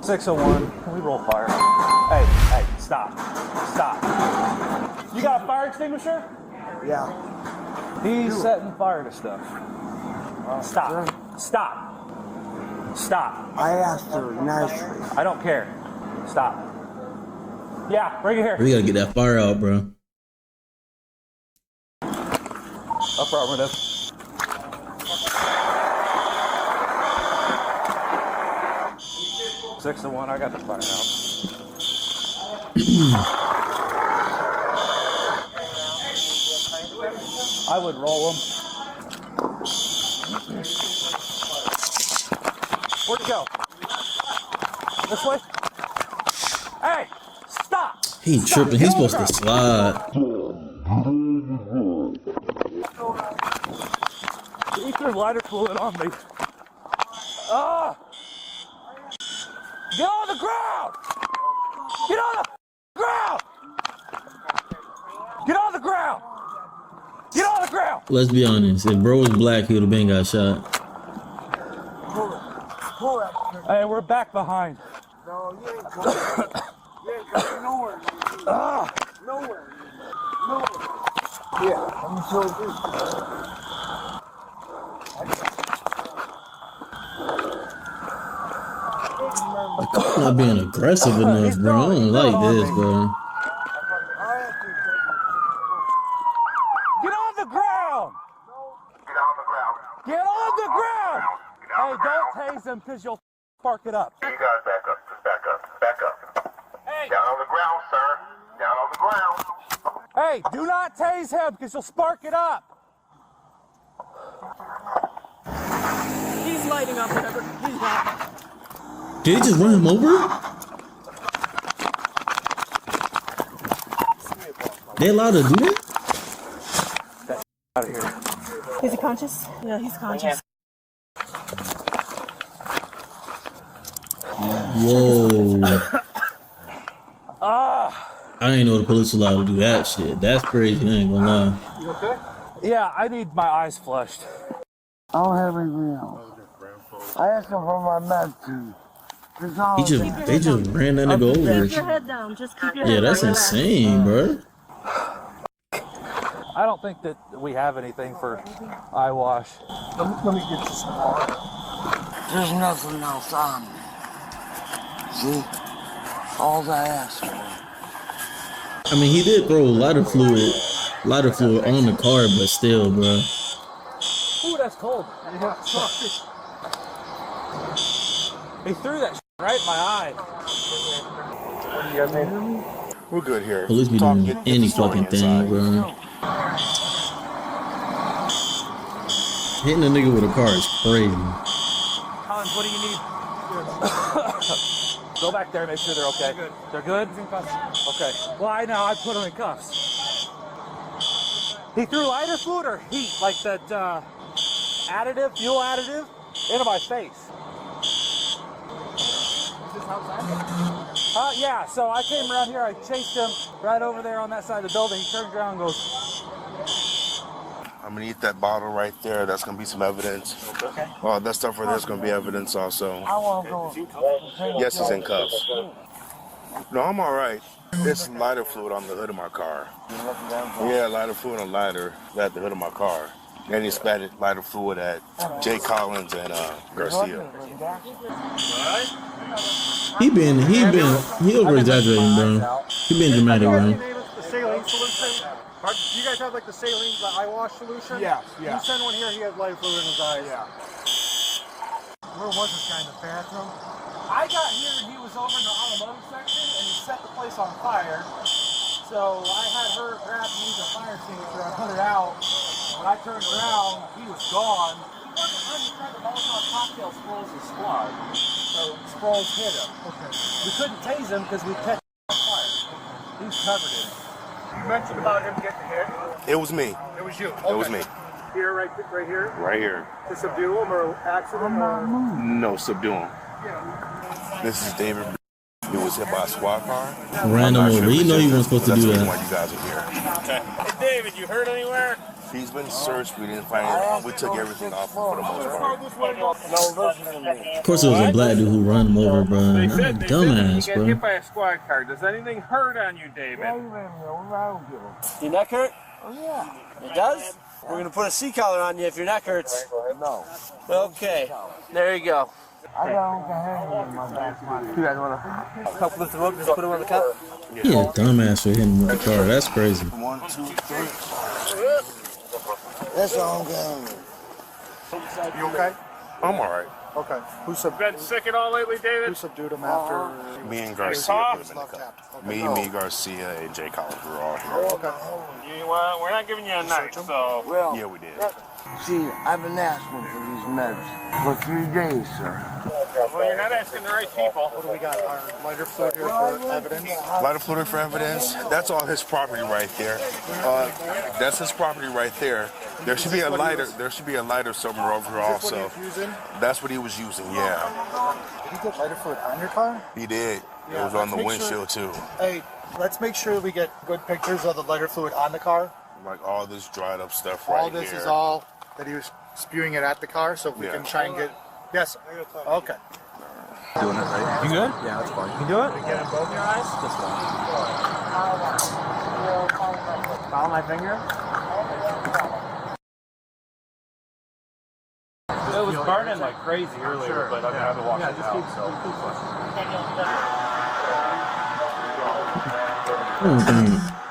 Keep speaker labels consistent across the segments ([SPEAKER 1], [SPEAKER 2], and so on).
[SPEAKER 1] 601. Can we roll fire? Hey, stop. You got a fire extinguisher?
[SPEAKER 2] Yeah.
[SPEAKER 1] He's setting fire to stuff. Stop.
[SPEAKER 2] I asked her nicely.
[SPEAKER 1] I don't care. Stop. Yeah, bring it here.
[SPEAKER 3] We gotta get that fire out, bro.
[SPEAKER 1] Affirmative. Six and one, I got the fire out. I would roll them. Where'd you go? This way? Hey, stop!
[SPEAKER 3] He tripping. He's supposed to slide.
[SPEAKER 1] He threw lighter fluid on me. Ah! Get on the ground! Get on the ground! Get on the ground! Get on the ground!
[SPEAKER 3] Let's be honest. If bro was black, he would have been got shot.
[SPEAKER 2] Pull it.
[SPEAKER 1] Hey, we're back behind.
[SPEAKER 2] No, you ain't going. You ain't going nowhere. Nowhere. Yeah, I'm so good.
[SPEAKER 3] Not being aggressive enough, bro. I don't like this, bro.
[SPEAKER 1] Get on the ground! Get on the ground! Hey, don't tase him because you'll spark it up.
[SPEAKER 4] You guys back up. Just back up.
[SPEAKER 1] Hey!
[SPEAKER 4] Down on the ground, sir. Down on the ground.
[SPEAKER 1] Hey, do not tase him because you'll spark it up.
[SPEAKER 5] He's lighting up whatever. He's not.
[SPEAKER 3] Did he just run him over? They allowed to do that?
[SPEAKER 1] Out of here.
[SPEAKER 5] Is he conscious? Yeah, he's conscious.
[SPEAKER 3] Whoa.
[SPEAKER 1] Ah!
[SPEAKER 3] I didn't know the police allowed to do that shit. That's crazy. I ain't gonna lie.
[SPEAKER 2] You okay?
[SPEAKER 1] Yeah, I need my eyes flushed.
[SPEAKER 2] I don't have anything else. I asked him for my med too.
[SPEAKER 3] They just ran that nigga
[SPEAKER 5] Keep your
[SPEAKER 3] over.
[SPEAKER 5] head down. Just keep your head
[SPEAKER 3] Yeah, that's
[SPEAKER 5] down.
[SPEAKER 3] insane, bro.
[SPEAKER 1] I don't think that we have anything for eye wash.
[SPEAKER 2] Let me get you some water. There's nothing else on me. See? All I asked for.
[SPEAKER 3] I mean, he did throw lighter fluid on the car, but still, bro.
[SPEAKER 1] Ooh, that's cold.
[SPEAKER 2] Yeah, sorry.
[SPEAKER 1] He threw that right in my eye.
[SPEAKER 4] What do you guys need? We're good here.
[SPEAKER 3] Police be doing any fucking thing, bro. Hitting a nigga with a car is crazy.
[SPEAKER 1] Collins, what do you need? Go back there and make sure they're okay. They're good? Okay. Well, I know. I put them in cuffs. He threw lighter fluid or heat, like that fuel additive, into my face. Yeah, so I came around here. I chased him right over there on that side of the building. He turns around and goes...
[SPEAKER 4] I'm gonna eat that bottle right there. That's gonna be some evidence. Okay. Oh, that stuff right there's gonna be evidence also.
[SPEAKER 2] I want to go.
[SPEAKER 4] Yes, he's in cuffs. No, I'm all right. There's lighter fluid on the hood of my car. Yeah, lighter fluid on lighter at the hood of my car. And he spatted lighter fluid at Jay Collins and Garcia.
[SPEAKER 3] He over exaggerating, bro. He been dramatic, bro.
[SPEAKER 6] The saline solution. Do you guys have like the saline, the eye wash solution?
[SPEAKER 2] Yeah.
[SPEAKER 6] You send one here, he has lighter fluid in his eyes.
[SPEAKER 2] Yeah.
[SPEAKER 6] Where was this guy in the bathroom?
[SPEAKER 1] I got here and he was over in the automotive section and he set the place on fire. So I had her grab me the fire extinguisher and put it out. When I turned around, he was gone. He wasn't really trying to Molotov cocktail Sproles' squad. So Sproles hit him. Okay. We couldn't tase him because we catch on fire. He's covered in it.
[SPEAKER 6] You mentioned about him getting hit.
[SPEAKER 4] It was me.
[SPEAKER 6] It was you.
[SPEAKER 4] It was me.
[SPEAKER 6] Here, right here.
[SPEAKER 4] Right here.
[SPEAKER 6] To subdue him or accident or...
[SPEAKER 4] No, subdue him. This is David. He was hit by a squad car.
[SPEAKER 3] Ran him over. You know you weren't supposed to do
[SPEAKER 4] That's the reason
[SPEAKER 3] that.
[SPEAKER 4] why you guys are here.
[SPEAKER 7] Okay. Hey, David, you hurt anywhere?
[SPEAKER 4] He's been searched. We didn't find anything. We took everything off for the most part.
[SPEAKER 3] Of course, it was a black dude who ran him over, bro.
[SPEAKER 7] They
[SPEAKER 3] That's a
[SPEAKER 7] said you
[SPEAKER 3] dumbass,
[SPEAKER 7] get
[SPEAKER 3] bro.
[SPEAKER 7] hit by a squad car. Does anything hurt on you, David?
[SPEAKER 8] Your neck hurt? Oh, yeah. It does? We're going to put a C collar on you if your neck hurts. No. Okay. There you go. You guys want to help lift him up? Just put him on the cup?
[SPEAKER 3] Yeah, dumbass for hitting him with the car. That's crazy.
[SPEAKER 2] 1, 2, 3. That's all I'm getting.
[SPEAKER 6] You okay?
[SPEAKER 4] I'm all right.
[SPEAKER 6] Okay. Who
[SPEAKER 7] Been sick at all lately, David?
[SPEAKER 6] subdued him after?
[SPEAKER 4] Me and Garcia put him in the cup. Me, Garcia, and Jay Collins were all here.
[SPEAKER 6] Okay.
[SPEAKER 7] Well, we're not giving you a knife, so...
[SPEAKER 2] Well,
[SPEAKER 4] Yeah, we did.
[SPEAKER 2] see, I've been asking for these meds for 3 days, sir.
[SPEAKER 7] Well, you're not asking the right people.
[SPEAKER 6] What do we got? Our lighter fluid here for evidence?
[SPEAKER 4] Lighter fluid for evidence. That's all his property right there. That's his property right there. There should be a lighter. There should be a lighter somewhere over here also. That's what he was using. Yeah.
[SPEAKER 6] Did you get lighter fluid on your car?
[SPEAKER 4] He did. It was on the windshield too.
[SPEAKER 6] Hey, let's make sure we get good pictures of the lighter fluid on the car.
[SPEAKER 4] Like all this dried up stuff right
[SPEAKER 6] All this
[SPEAKER 4] here.
[SPEAKER 6] is all that he was spewing it at the car, so if we can try and get... Yes. Okay.
[SPEAKER 1] Doing it right. You good? Yeah, that's fine. You do it?
[SPEAKER 6] Get in both your eyes?
[SPEAKER 1] This one. Follow my finger. It was burning like crazy earlier, but I mean, I've been walking out, so.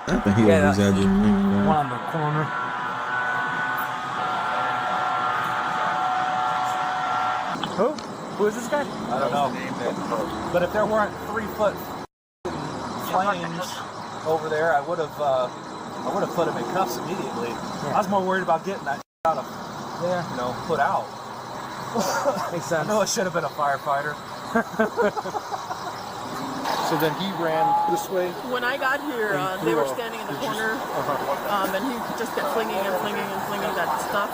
[SPEAKER 3] I think he was exaggerating.
[SPEAKER 1] One on the corner. Who is this guy? I don't know. But if there weren't 3-foot flames over there, I would have put him in cuffs immediately. I was more worried about getting that out of there, put out. Makes sense. I know it should have been a firefighter.
[SPEAKER 6] So then he ran this way.
[SPEAKER 5] When I got here, they were standing in the corner, and he just kept flinging and flinging and flinging that stuff.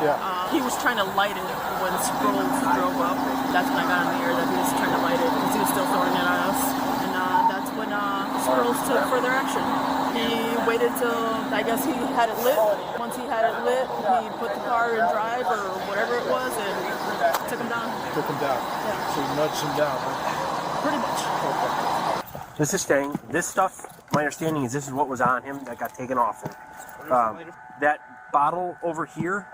[SPEAKER 6] Yeah.
[SPEAKER 5] He was trying to light it when Sproles drove up. That's when I got in the air that he was trying to light it because he was still throwing it at us. And that's when Sproles took further action. He waited till, I guess he had it lit. Once he had it lit, he put the car in drive or whatever it was and took him down.
[SPEAKER 6] Took him down.
[SPEAKER 5] Yeah.
[SPEAKER 6] So you nudged him down.
[SPEAKER 5] Pretty much.
[SPEAKER 8] This is staying. This stuff, my understanding is this is what was on him that got taken off him. That bottle over here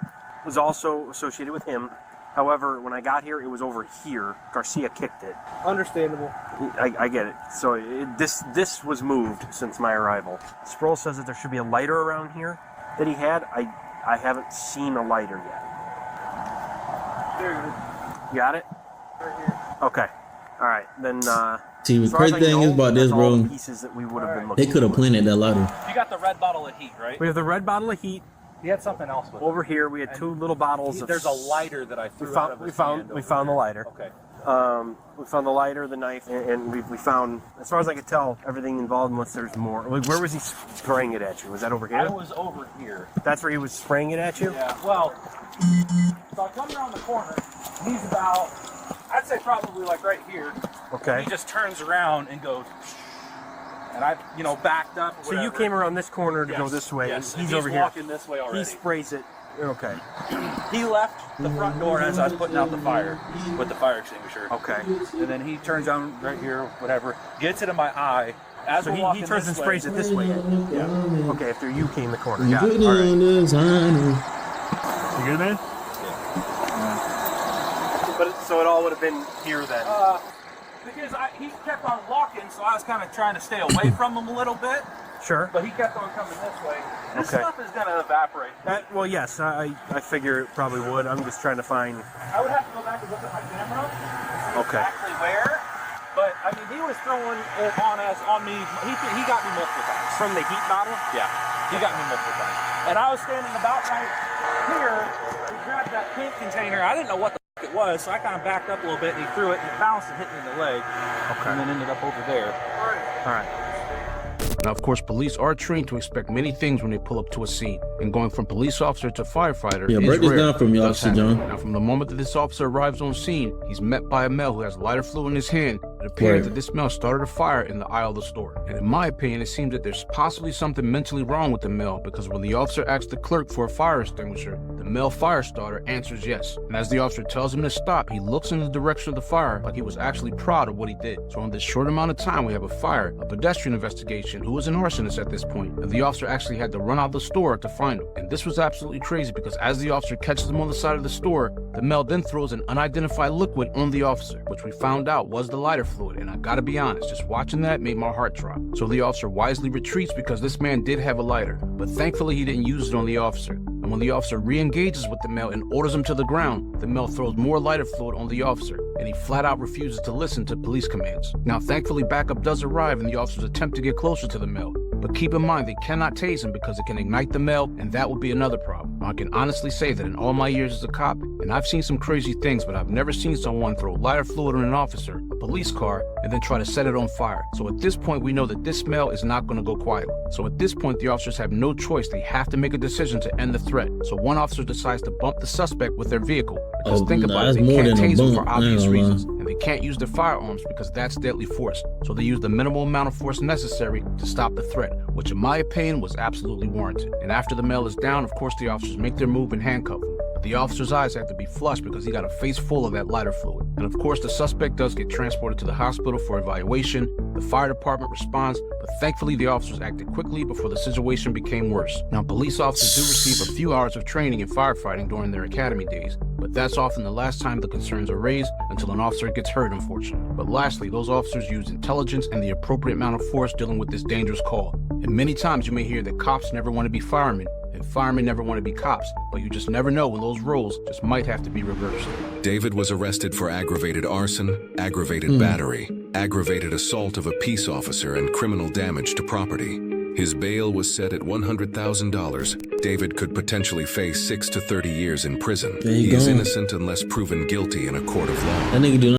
[SPEAKER 8] was also associated with him. However, when I got here, it was over here. Garcia kicked it.
[SPEAKER 6] Understandable.
[SPEAKER 8] I get it. So this was moved since my arrival. Sproul says that there should be a lighter around here that he had. I haven't seen a lighter yet. You got it?
[SPEAKER 6] Right here.
[SPEAKER 8] Okay. All right. Then.
[SPEAKER 3] See, the crazy thing is about this, bro.
[SPEAKER 8] Pieces that we would have been looking
[SPEAKER 3] They could have planted that lighter.
[SPEAKER 1] You got the red bottle of heat, right?
[SPEAKER 8] We have the red bottle of heat.
[SPEAKER 1] He had something else with
[SPEAKER 8] Over here, we had 2 little bottles of.
[SPEAKER 1] There's a lighter that I threw out of his hand
[SPEAKER 8] We
[SPEAKER 1] over
[SPEAKER 8] found the
[SPEAKER 1] there.
[SPEAKER 8] lighter.
[SPEAKER 1] Okay.
[SPEAKER 8] We found the lighter, the knife, and we found, as far as I could tell, everything involved unless there's more. Like, where was he spraying it at you? Was that over here?
[SPEAKER 1] I was over here.
[SPEAKER 8] That's where he was spraying it at you?
[SPEAKER 1] Yeah, well, so I come around the corner. He's about, I'd say probably like right here.
[SPEAKER 8] Okay.
[SPEAKER 1] He just turns around and goes, and I, backed up.
[SPEAKER 8] So you came around this corner to go this way.
[SPEAKER 1] Yes,
[SPEAKER 8] and he's
[SPEAKER 1] and
[SPEAKER 8] over here.
[SPEAKER 1] walking this way already.
[SPEAKER 8] He sprays it. Okay.
[SPEAKER 1] He left the front door as I was putting out the fire with the fire extinguisher.
[SPEAKER 8] Okay.
[SPEAKER 1] And then he turns on right here, whatever, gets it in my eye. As
[SPEAKER 8] So
[SPEAKER 1] we're
[SPEAKER 8] he
[SPEAKER 1] walking
[SPEAKER 8] turns
[SPEAKER 1] this
[SPEAKER 8] and sprays
[SPEAKER 1] way,
[SPEAKER 8] it this way.
[SPEAKER 1] Yeah.
[SPEAKER 8] Okay, after you came the corner.
[SPEAKER 3] You
[SPEAKER 8] Got it.
[SPEAKER 3] good
[SPEAKER 8] All right.
[SPEAKER 3] on designer.
[SPEAKER 8] You good, man? But so it all would have been here then.
[SPEAKER 1] Because he kept on walking, so I was kind of trying to stay away from him a little bit.
[SPEAKER 8] Sure.
[SPEAKER 1] But he kept on coming this way. This
[SPEAKER 8] Okay.
[SPEAKER 1] stuff is going to evaporate.
[SPEAKER 8] Well, yes, I figure it probably would. I'm just trying to find.
[SPEAKER 1] I would have to go back and look at my camera to see
[SPEAKER 8] Okay.
[SPEAKER 1] exactly where. But I mean, he was throwing it on me. He got me multiple times.
[SPEAKER 8] From the heat bottle?
[SPEAKER 1] Yeah, he got me multiple times. And I was standing about right here. He grabbed that pink container. I didn't know what the it was, so I kind of backed up a little bit, and he threw it, and it bounced and hit me in the leg.
[SPEAKER 8] Okay.
[SPEAKER 1] And then ended up over there.
[SPEAKER 8] All right.
[SPEAKER 9] Now, of course, police are trained to expect many things when they pull up to a scene, and going from police officer to firefighter
[SPEAKER 3] Yeah,
[SPEAKER 9] is
[SPEAKER 3] break this
[SPEAKER 9] rare.
[SPEAKER 3] down for me,
[SPEAKER 9] It does
[SPEAKER 3] Officer
[SPEAKER 9] happen.
[SPEAKER 3] John.
[SPEAKER 9] Now, from the moment that this officer arrives on scene, he's met by a male who has lighter fluid in his hand It appeared
[SPEAKER 3] Right.
[SPEAKER 9] that this male started a fire in the aisle of the store. And in my opinion, it seems that there's possibly something mentally wrong with the male, because when the officer asks the clerk for a fire extinguisher, the male fire starter answers yes. And as the officer tells him to stop, he looks in the direction of the fire like he was actually proud of what he did. So in this short amount of time, we have a fire, a pedestrian investigation, who was an arsonist at this point, and the officer actually had to run out of the store to find him. And this was absolutely crazy, because as the officer catches him on the side of the store, the male then throws an unidentified liquid on the officer, which we found out was the lighter fluid. And I gotta be honest, just watching that made my heart drop. So the officer wisely retreats because this man did have a lighter, but thankfully he didn't use it on the officer. And when the officer re-engages with the male and orders him to the ground, the male throws more lighter fluid on the officer, and he flat out refuses to listen to police commands. Now thankfully backup does arrive in the officers attempt to get closer to the male. But keep in mind, they cannot tase him because it can ignite the male, and that would be another problem. Now, I can honestly say that in all my years as a cop, and I've seen some crazy things, but I've never seen someone throw lighter fluid on an officer, a police car, and then try to set it on fire. So at this point, we know that this male is not going to go quietly. So at this point, the officers have no choice. They have to make a decision to end the threat. So one officer decides to bump the suspect with their vehicle. Because think about it, they can't tase him for obvious reasons. And they can't use their firearms because that's deadly force. So they use the minimal amount of force necessary to stop the threat, which in my opinion was absolutely warranted. And after the male is down, of course the officers make their move and handcuff him. But the officer's eyes have to be flushed because he got a face full of that lighter fluid. And of course the suspect does get transported to the hospital for evaluation. The fire department responds, but thankfully the officers acted quickly before the situation became worse. Now police officers do receive a few hours of training in firefighting during their academy days, but that's often the last time the concerns are raised until an officer gets hurt, unfortunately. But lastly, those officers use intelligence and the appropriate amount of force dealing with this dangerous call. And many times you may hear that cops never want to be firemen, and firemen never want to be cops, but you just never know when those roles just might have to be reversed.
[SPEAKER 10] David was arrested for aggravated arson, aggravated battery, aggravated assault of a peace officer, and criminal damage to property. His bail was set at $100,000. David could potentially face 6 to 30 years in prison.
[SPEAKER 3] There you
[SPEAKER 10] He is
[SPEAKER 3] go.
[SPEAKER 10] innocent unless proven guilty in a court of law.
[SPEAKER 3] That nigga do